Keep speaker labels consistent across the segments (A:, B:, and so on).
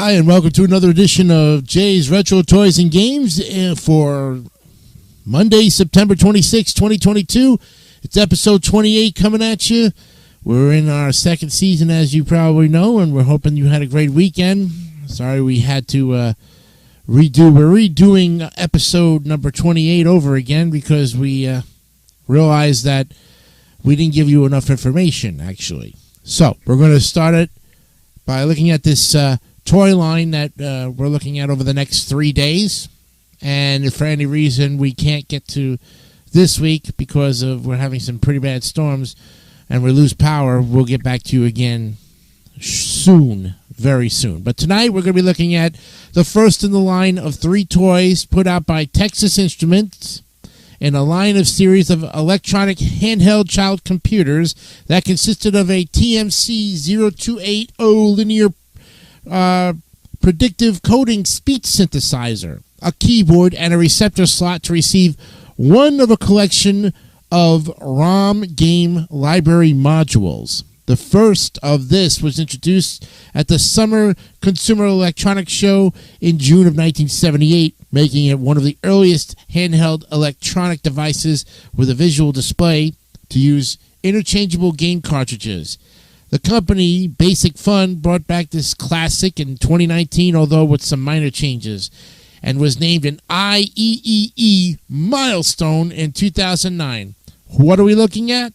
A: Hi, and welcome to another edition of Jay's Retro Toys and Games for Monday, September 26, 2022. It's episode 28 coming at you. We're in our second season, as you probably know, and we're hoping you had a great weekend. Sorry we had to we're redoing episode number 28 over again because we realized that we didn't give you enough information, actually. So, we're going to start it by looking at this toy line that we're looking at over the next 3 days. And if for any reason we can't get to this week because of we're having some pretty bad storms and we lose power, we'll get back to you again soon, very soon. But tonight we're going to be looking at the first in the line of 3 toys put out by Texas Instruments in a line of series of electronic handheld child computers that consisted of a TMC 0280 linear predictive coding speech synthesizer, a keyboard, and a receptor slot to receive one of a collection of ROM game library modules. The first of this was introduced at the Summer Consumer Electronics Show in June of 1978, making it one of the earliest handheld electronic devices with a visual display to use interchangeable game cartridges. The company, Basic Fun, brought back this classic in 2019, although with some minor changes, and was named an IEEE Milestone in 2009. What are we looking at?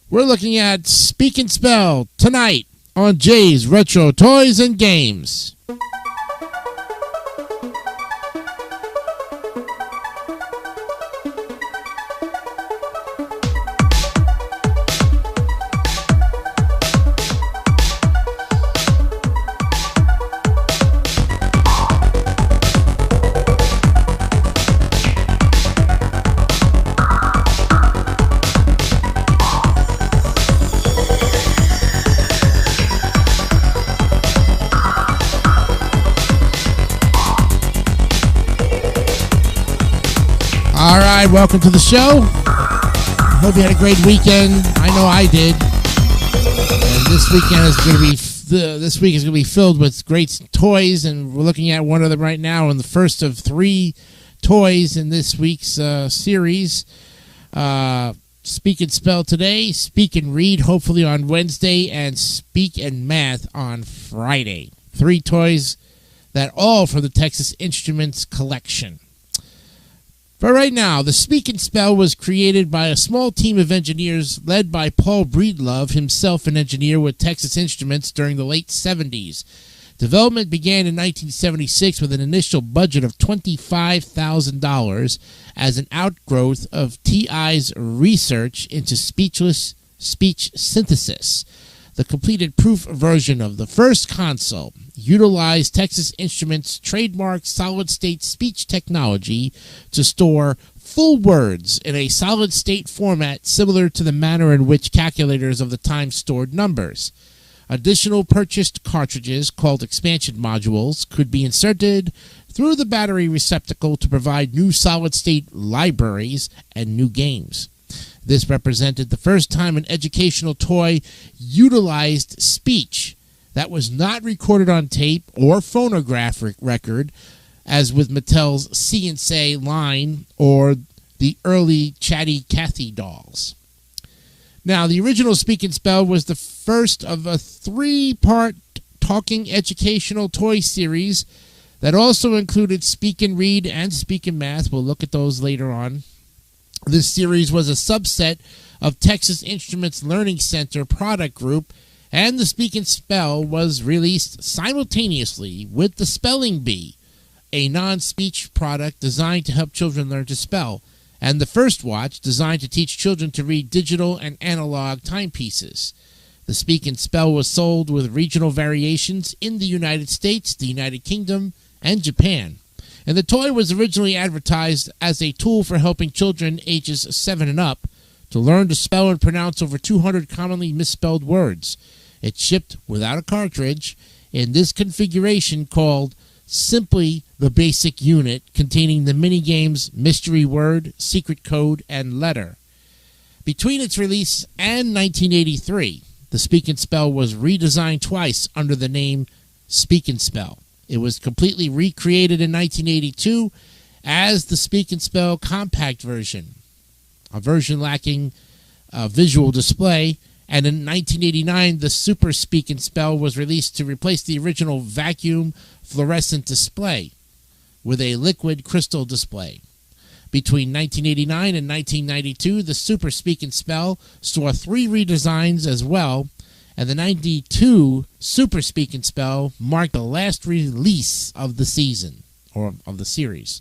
A: We're looking at Speak and Spell tonight on Jay's Retro Toys and Games. All right, welcome to the show. Hope you had a great weekend. I know I did. And this weekend is going to be this week is going to be filled with great toys, and we're looking at one of them right now. And the first of 3 toys in this week's series: Speak and Spell today, Speak and Read hopefully on Wednesday, and Speak and Math on Friday. 3 toys that all from the Texas Instruments collection. But right now, the Speak and Spell was created by a small team of engineers led by Paul Breedlove, himself an engineer with Texas Instruments during the late 70s. Development began in 1976 with an initial budget of $25,000 as an outgrowth of TI's research into speechless speech synthesis. The completed proof version of the first console utilized Texas Instruments' trademark solid-state speech technology to store full words in a solid-state format similar to the manner in which calculators of the time stored numbers. Additional purchased cartridges, called expansion modules, could be inserted through the battery receptacle to provide new solid-state libraries and new games. This represented the first time an educational toy utilized speech that was not recorded on tape or phonograph record, as with Mattel's See and Say line or the early Chatty Cathy dolls. Now, the original Speak and Spell was the first of a 3-part talking educational toy series that also included Speak and Read and Speak and Math. We'll look at those later on. This series was a subset of Texas Instruments Learning Center product group, and the Speak and Spell was released simultaneously with the Spelling Bee, a non-speech product designed to help children learn to spell, and the First Watch, designed to teach children to read digital and analog timepieces. The Speak and Spell was sold with regional variations in the United States, the United Kingdom, and Japan. And the toy was originally advertised as a tool for helping children ages 7 and up to learn to spell and pronounce over 200 commonly misspelled words. It shipped without a cartridge in this configuration called simply the basic unit, containing the mini-games Mystery Word, Secret Code, and Letter. Between its release and 1983, the Speak and Spell was redesigned twice under the name Speak and Spell. It was completely recreated in 1982 as the Speak and Spell compact version, a version lacking a visual display. And in 1989, the Super Speak and Spell was released to replace the original vacuum fluorescent display with a liquid crystal display. Between 1989 and 1992, the Super Speak and Spell saw 3 redesigns as well, and the 92 Super Speak and Spell marked the last release of the season, or of the series.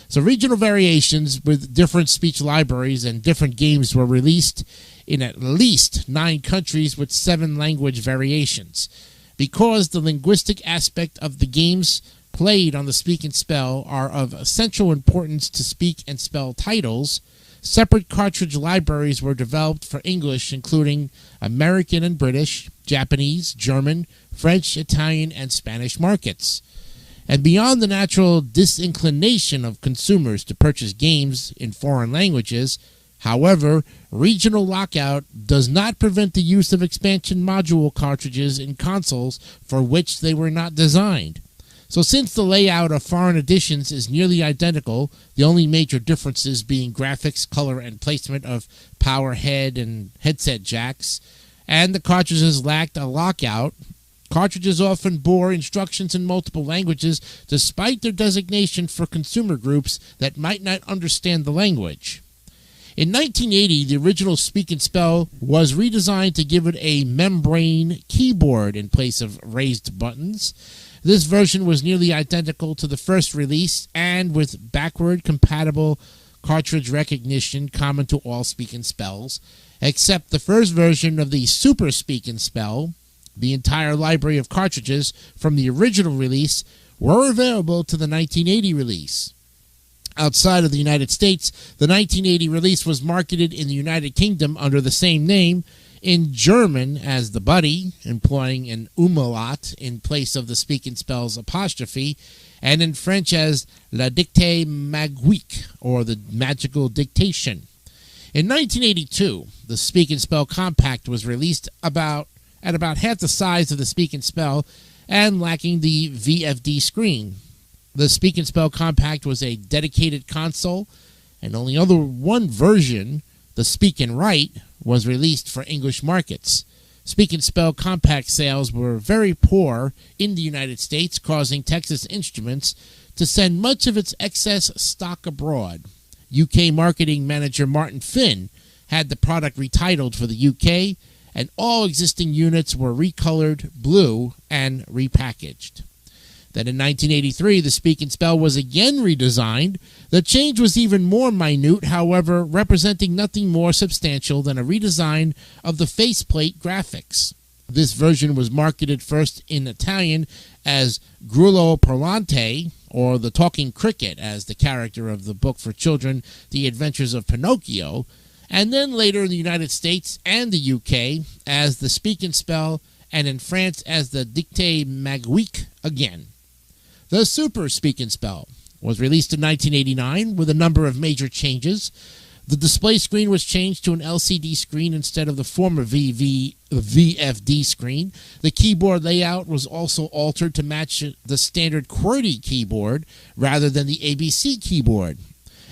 A: So regional variations with different speech libraries and different games were released in at least 9 countries with 7 language variations. Because the linguistic aspect of the games played on the Speak and Spell are of essential importance to Speak and Spell titles, separate cartridge libraries were developed for English, including American and British, Japanese, German, French, Italian, and Spanish markets. And beyond the natural disinclination of consumers to purchase games in foreign languages, however, regional lockout does not prevent the use of expansion module cartridges in consoles for which they were not designed. So since the layout of foreign editions is nearly identical, the only major differences being graphics, color, and placement of power head and headset jacks, and the cartridges lacked a lockout, cartridges often bore instructions in multiple languages despite their designation for consumer groups that might not understand the language. In 1980, the original Speak and Spell was redesigned to give it a membrane keyboard in place of raised buttons. This version was nearly identical to the first release and with backward compatible cartridge recognition common to all Speak and Spells, except the first version of the Super Speak and Spell. The entire library of cartridges from the original release were available to the 1980 release. Outside of the United States, the 1980 release was marketed in the United Kingdom under the same name, in German as the Buddy, employing an umlaut in place of the Speak and Spell's apostrophe, and in French as La Dictée Magique, or the Magical Dictation. In 1982, the Speak and Spell Compact was released at about half the size of the Speak and Spell and lacking the VFD screen. The Speak and Spell Compact was a dedicated console, and only one version, the Speak and Write, was released for English markets. Speak and Spell Compact sales were very poor in the United States, causing Texas Instruments to send much of its excess stock abroad. UK marketing manager Martin Finn had the product retitled for the UK, and all existing units were recolored blue and repackaged. Then in 1983, the Speak and Spell was again redesigned. The change was even more minute, however, representing nothing more substantial than a redesign of the faceplate graphics. This version was marketed first in Italian as Grullo Parlante, or the Talking Cricket, as the character of the book for children, The Adventures of Pinocchio, and then later in the United States and the UK as the Speak and Spell, and in France as the Dictée Magique again. The Super Speak and Spell was released in 1989 with a number of major changes. The display screen was changed to an LCD screen instead of the former VFD screen. The keyboard layout was also altered to match the standard QWERTY keyboard rather than the ABC keyboard.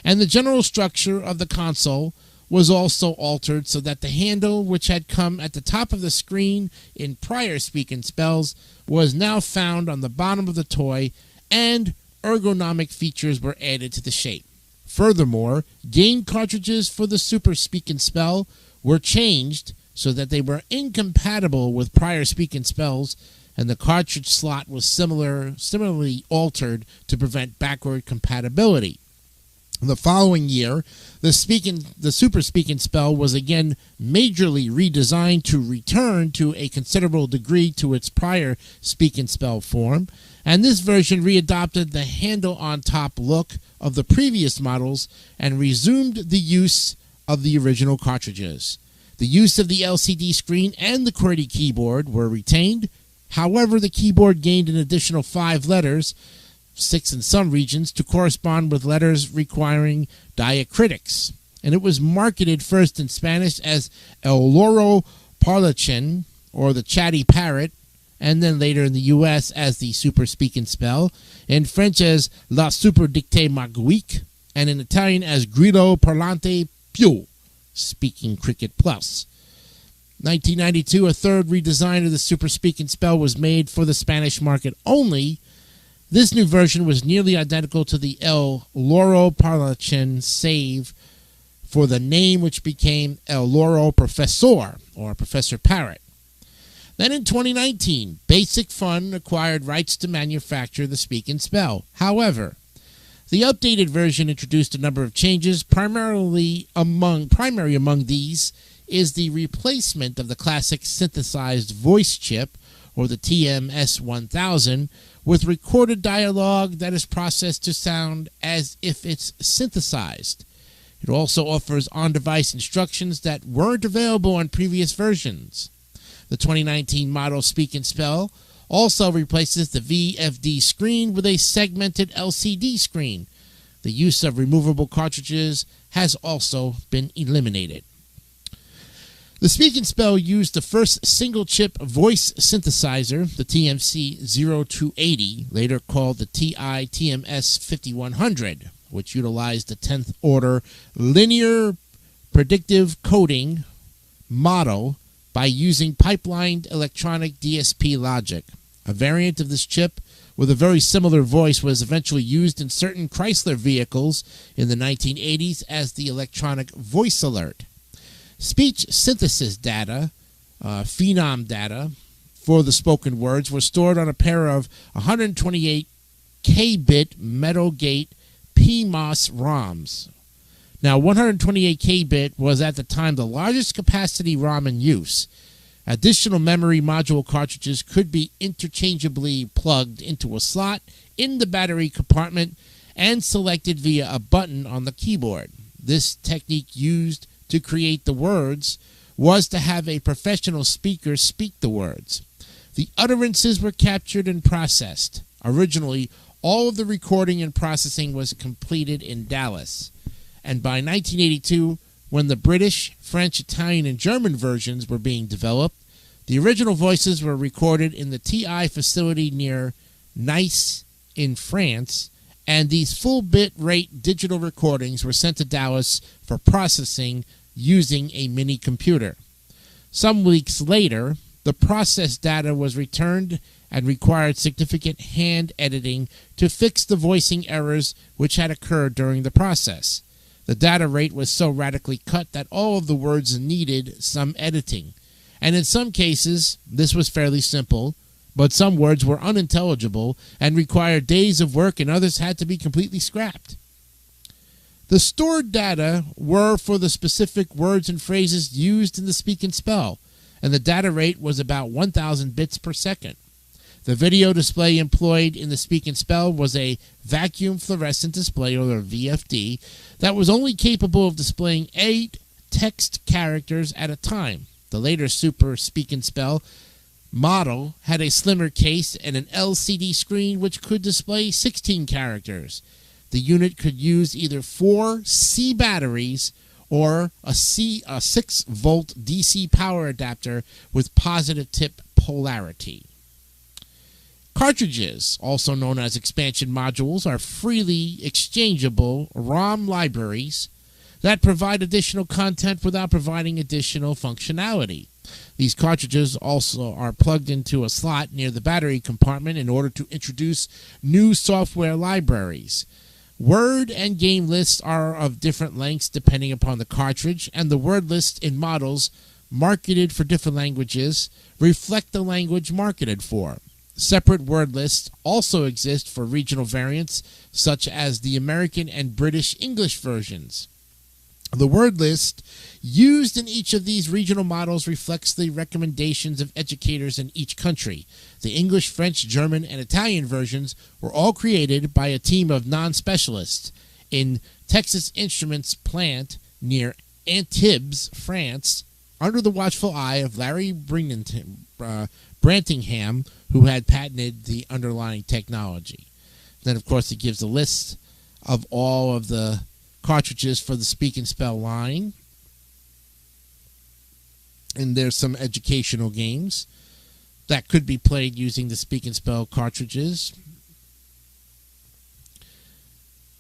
A: And the general structure of the console was also altered so that the handle, which had come at the top of the screen in prior Speak and Spells, was now found on the bottom of the toy, and ergonomic features were added to the shape. Furthermore, game cartridges for the Super Speak and Spell were changed so that they were incompatible with prior Speak and Spells, and the cartridge slot was similarly altered to prevent backward compatibility. The following year, the Super Speak and Spell was again majorly redesigned to return to a considerable degree to its prior Speak and Spell form, and this version readopted the handle-on-top look of the previous models and resumed the use of the original cartridges. The use of the LCD screen and the QWERTY keyboard were retained. However, the keyboard gained an additional 5 letters, 6 in some regions, to correspond with letters requiring diacritics. And it was marketed first in Spanish as El Loro Parlachin, or the Chatty Parrot, and then later in the U.S. as the Super Speak and Spell, in French as La Super Dictée Magique, and in Italian as Grillo Parlante Più, Speaking Cricket Plus. 1992, a third redesign of the Super Speak and Spell was made for the Spanish market only. This new version was nearly identical to the El Loro Parlachin save for the name, which became El Loro Professor, or Professor Parrot. Then in 2019, Basic Fun acquired rights to manufacture the Speak and Spell. However, the updated version introduced a number of changes. Primary among these is the replacement of the classic synthesized voice chip, or the TMS-1000, with recorded dialogue that is processed to sound as if it's synthesized. It also offers on-device instructions that weren't available on previous versions. The 2019 model Speak and Spell also replaces the VFD screen with a segmented LCD screen. The use of removable cartridges has also been eliminated. The Speak and Spell used the first single-chip voice synthesizer, the TMC-0280, later called the TI-TMS-5100, which utilized the 10th order linear predictive coding model by using pipelined electronic DSP logic. A variant of this chip with a very similar voice was eventually used in certain Chrysler vehicles in the 1980s as the electronic voice alert. Speech synthesis data, phenom data, for the spoken words were stored on a pair of 128 K-bit metal gate PMOS ROMs. Now, 128 K-bit was at the time the largest capacity ROM in use. Additional memory module cartridges could be interchangeably plugged into a slot in the battery compartment and selected via a button on the keyboard. This technique used to create the words was to have a professional speaker speak the words. The utterances were captured and processed. Originally, all of the recording and processing was completed in Dallas. And by 1982, when the British, French, Italian, and German versions were being developed, the original voices were recorded in the TI facility near Nice in France, and these full bit rate digital recordings were sent to Dallas for processing using a mini computer. Some weeks later, the processed data was returned and required significant hand editing to fix the voicing errors which had occurred during the process. The data rate was so radically cut that all of the words needed some editing, and in some cases this was fairly simple, but some words were unintelligible and required days of work, and others had to be completely scrapped. The stored data were for the specific words and phrases used in the Speak and Spell, and the data rate was about 1,000 bits per second. The video display employed in the Speak and Spell was a vacuum fluorescent display, or a VFD, that was only capable of displaying 8 text characters at a time. The later Super Speak and Spell model had a slimmer case and an LCD screen which could display 16 characters. The unit could use either 4 C batteries or a 6-volt DC power adapter with positive tip polarity. Cartridges, also known as expansion modules, are freely exchangeable ROM libraries that provide additional content without providing additional functionality. These cartridges also are plugged into a slot near the battery compartment in order to introduce new software libraries. Word and game lists are of different lengths depending upon the cartridge, and the word lists in models marketed for different languages reflect the language marketed for. Separate word lists also exist for regional variants, such as the American and British English versions. The word list used in each of these regional models reflects the recommendations of educators in each country. The English, French, German, and Italian versions were all created by a team of non-specialists in Texas Instruments plant near Antibes, France, under the watchful eye of Larry Brantingham, who had patented the underlying technology. Then, of course, it gives a list of all of the cartridges for the Speak and Spell line. And there's some educational games. that could be played using the Speak and Spell cartridges.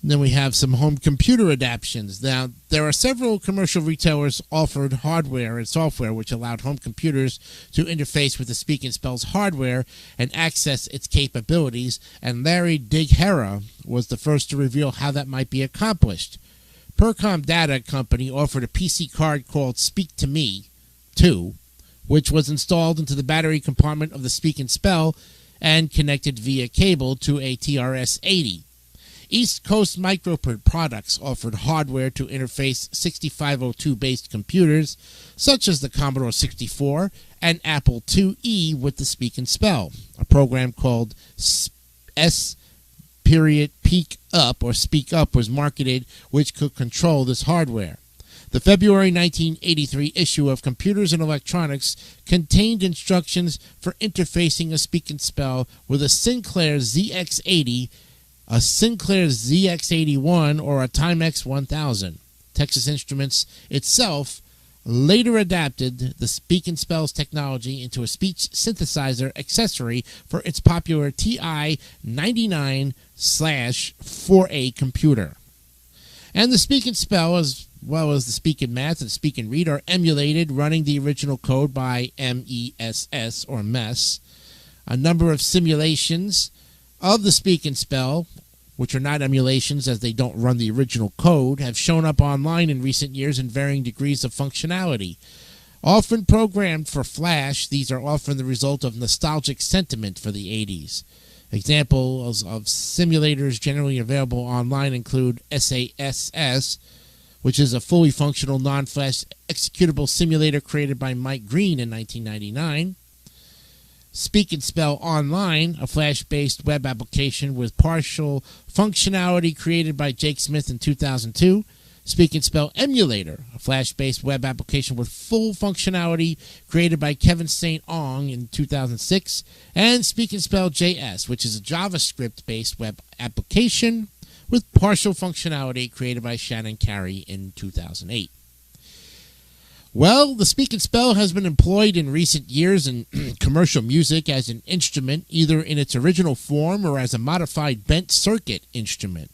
A: And then we have some home computer adaptions. Now, there are several commercial retailers offered hardware and software which allowed home computers to interface with the Speak and Spell's hardware and access its capabilities, and Larry Dighera was the first to reveal how that might be accomplished. Percom Data Company offered a PC card called Speak to Me 2, which was installed into the battery compartment of the Speak and Spell and connected via cable to a TRS-80. East Coast Microproducts offered hardware to interface 6502-based computers, such as the Commodore 64 and Apple IIe with the Speak and Spell. A program called S.Peak Up or Speak Up was marketed, which could control this hardware. The February 1983 issue of Computers and Electronics contained instructions for interfacing a Speak and Spell with a Sinclair ZX80, a Sinclair ZX81, or a Timex 1000. Texas Instruments itself later adapted the Speak and Spell's technology into a speech synthesizer accessory for its popular TI-99/4A computer. And the Speak and Spell, as well as the Speak and Math and Speak and Read, are emulated, running the original code by MESS or MESS. A number of simulations of the Speak and Spell, which are not emulations as they don't run the original code, have shown up online in recent years in varying degrees of functionality. Often programmed for Flash, these are often the result of nostalgic sentiment for the 80s. Examples of simulators generally available online include SASS, which is a fully functional non-flash executable simulator created by Mike Green in 1999. Speak and Spell Online, a Flash-based web application with partial functionality created by Jake Smith in 2002. Speak and Spell Emulator, a Flash-based web application with full functionality created by Kevin St. Ong in 2006. And Speak and Spell JS, which is a JavaScript-based web application with partial functionality created by Shannon Carey in 2008. Well, the Speak and Spell has been employed in recent years in commercial music as an instrument, either in its original form or as a modified bent circuit instrument.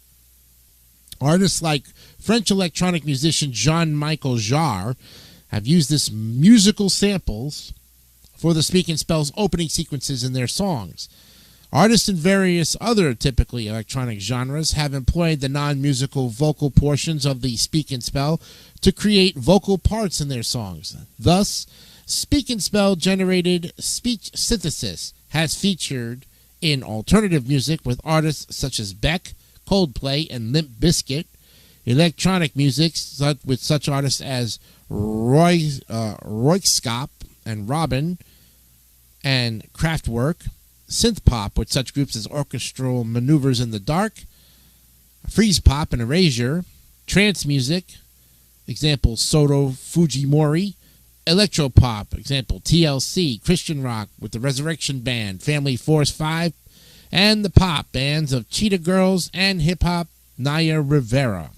A: Artists like French electronic musician Jean-Michel Jarre have used this musical samples for the Speak and Spell's opening sequences in their songs. Artists in various other typically electronic genres have employed the non-musical vocal portions of the Speak and Spell to create vocal parts in their songs. Thus, Speak and Spell generated speech synthesis has featured in alternative music with artists such as Beck, Coldplay, and Limp Bizkit, electronic music with such artists as Royskop and Robin and Kraftwerk, synth pop with such groups as Orchestral Maneuvers in the Dark, freeze pop and Erasure, trance music, example Soto Fujimori, electropop, example TLC, Christian rock with the Resurrection Band, Family Force 5, and the pop bands of Cheetah Girls and hip-hop Naya Rivera.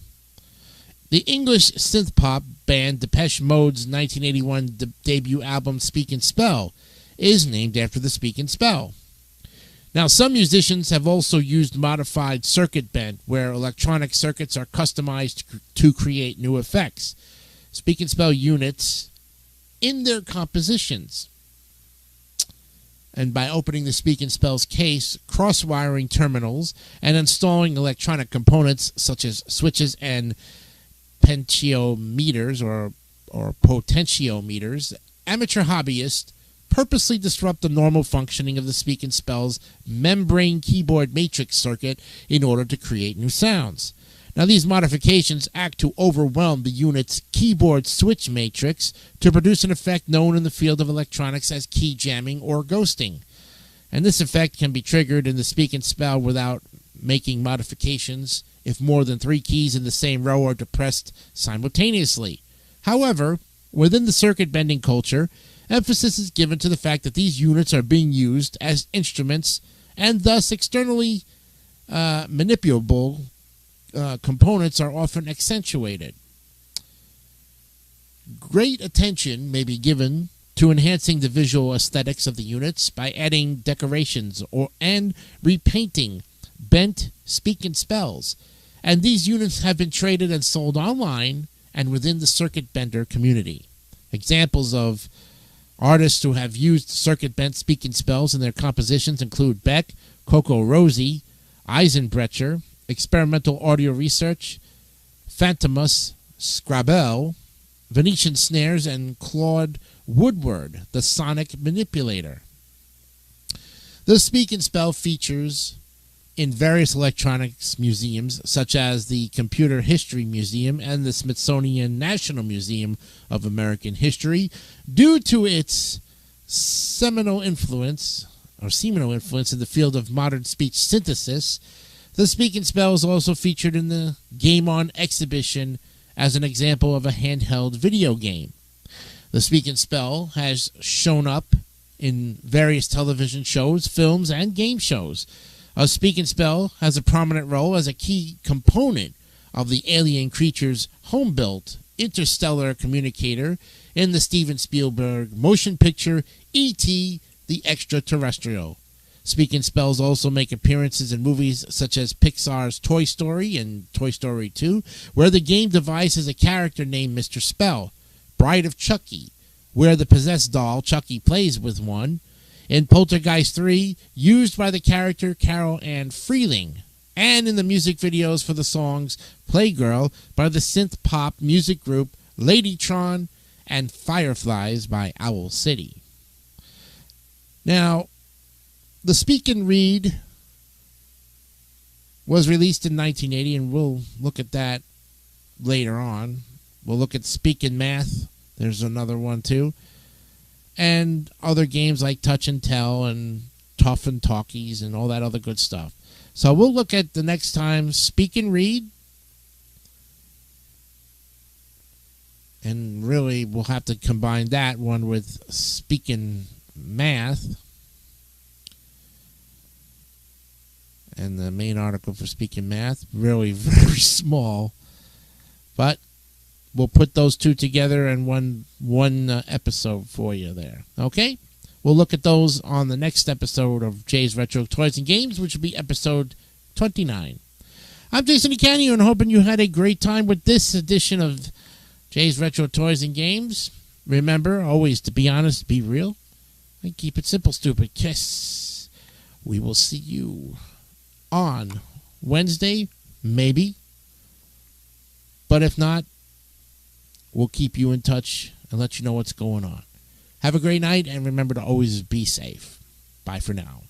A: The English synth-pop band Depeche Mode's 1981 debut album Speak and Spell is named after the Speak and Spell. Now, some musicians have also used modified circuit bent, where electronic circuits are customized to create new effects. Speak and Spell units in their compositions. And by opening the Speak and Spell's case, cross-wiring terminals, and installing electronic components such as switches and potentiometers or potentiometers, amateur hobbyists purposely disrupt the normal functioning of the Speak and Spell's membrane keyboard matrix circuit in order to create new sounds. Now, these modifications act to overwhelm the unit's keyboard switch matrix to produce an effect known in the field of electronics as key jamming or ghosting. And this effect can be triggered in the Speak and Spell without making modifications if more than 3 keys in the same row are depressed simultaneously. However, within the circuit bending culture, emphasis is given to the fact that these units are being used as instruments and thus externally manipulable components are often accentuated. Great attention may be given to to enhancing the visual aesthetics of the units by adding decorations and repainting bent speak and spells. And these units have been traded and sold online and within the circuit bender community. Examples of artists who have used circuit bent speak and spells in their compositions include Beck, Coco Rosie, Eisenbrecher, Experimental Audio Research, Phantomus, Scrabble, Venetian Snares, and Claude Woodward, the sonic manipulator. The Speak and Spell features in various electronics museums, such as the Computer History Museum and the Smithsonian National Museum of American History, due to its seminal influence in the field of modern speech synthesis. The Speak and Spell is also featured in the Game On exhibition as an example of a handheld video game. The Speak and Spell has shown up in various television shows, films, and game shows. A Speak and Spell has a prominent role as a key component of the alien creature's home-built interstellar communicator in the Steven Spielberg motion picture E.T. the Extraterrestrial. Speak and Spells also make appearances in movies such as Pixar's Toy Story and Toy Story 2, where the game devises a character named Mr. Spell, Bride of Chucky, where the possessed doll Chucky plays with one, in Poltergeist 3, used by the character Carol Ann Freeling, and in the music videos for the songs Playgirl by the synth-pop music group Ladytron and Fireflies by Owl City. Now, the Speak and Read was released in 1980, and we'll look at that later on. We'll look at Speak and Math. There's another one, too. And other games like Touch and Tell and Tough and Talkies and all that other good stuff. So we'll look at the next time Speak and Read. And really, we'll have to combine that one with Speak and Math. And the main article for Speak and Math, really very small. But we'll put those two together in one episode for you there. Okay? We'll look at those on the next episode of Jay's Retro Toys and Games, which will be episode 29. I'm Jason DeCanio, and hoping you had a great time with this edition of Jay's Retro Toys and Games. Remember, always to be honest, be real, and keep it simple, stupid. Kiss. We will see you on Wednesday, maybe. But if not, we'll keep you in touch and let you know what's going on. Have a great night, and remember to always be safe. Bye for now.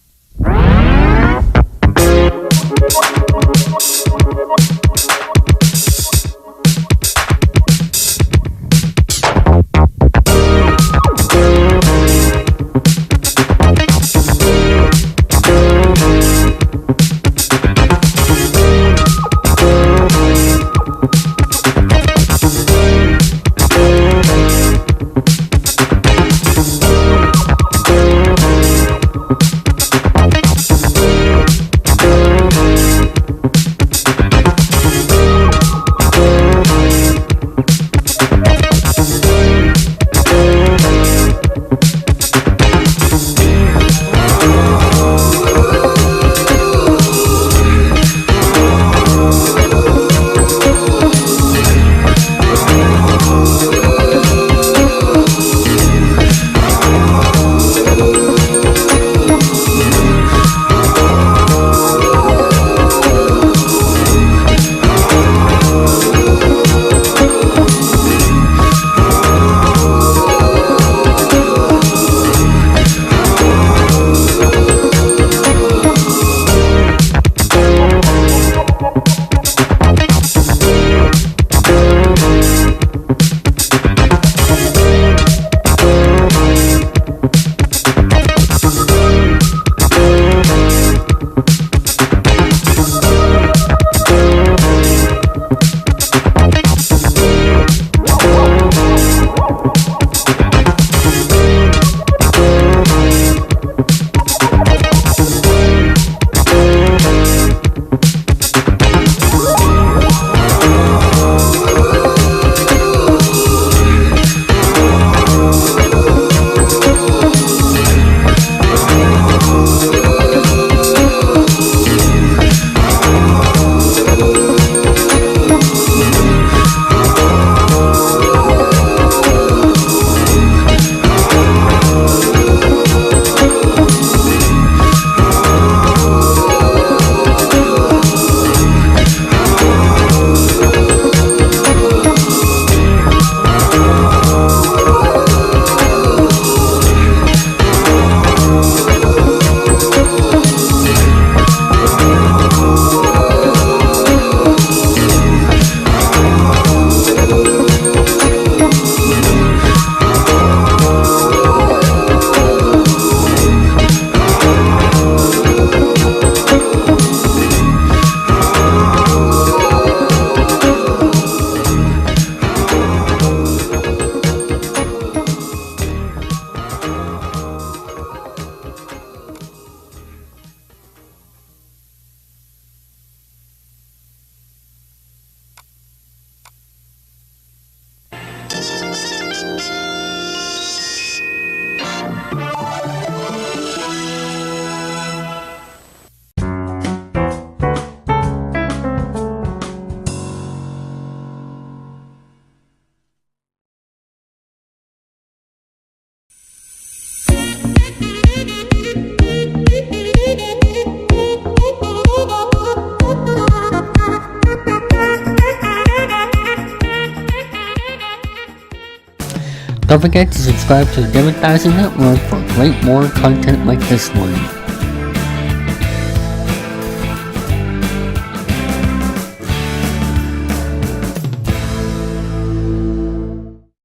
B: Don't forget to subscribe to the Advertising Network for great more content like this one.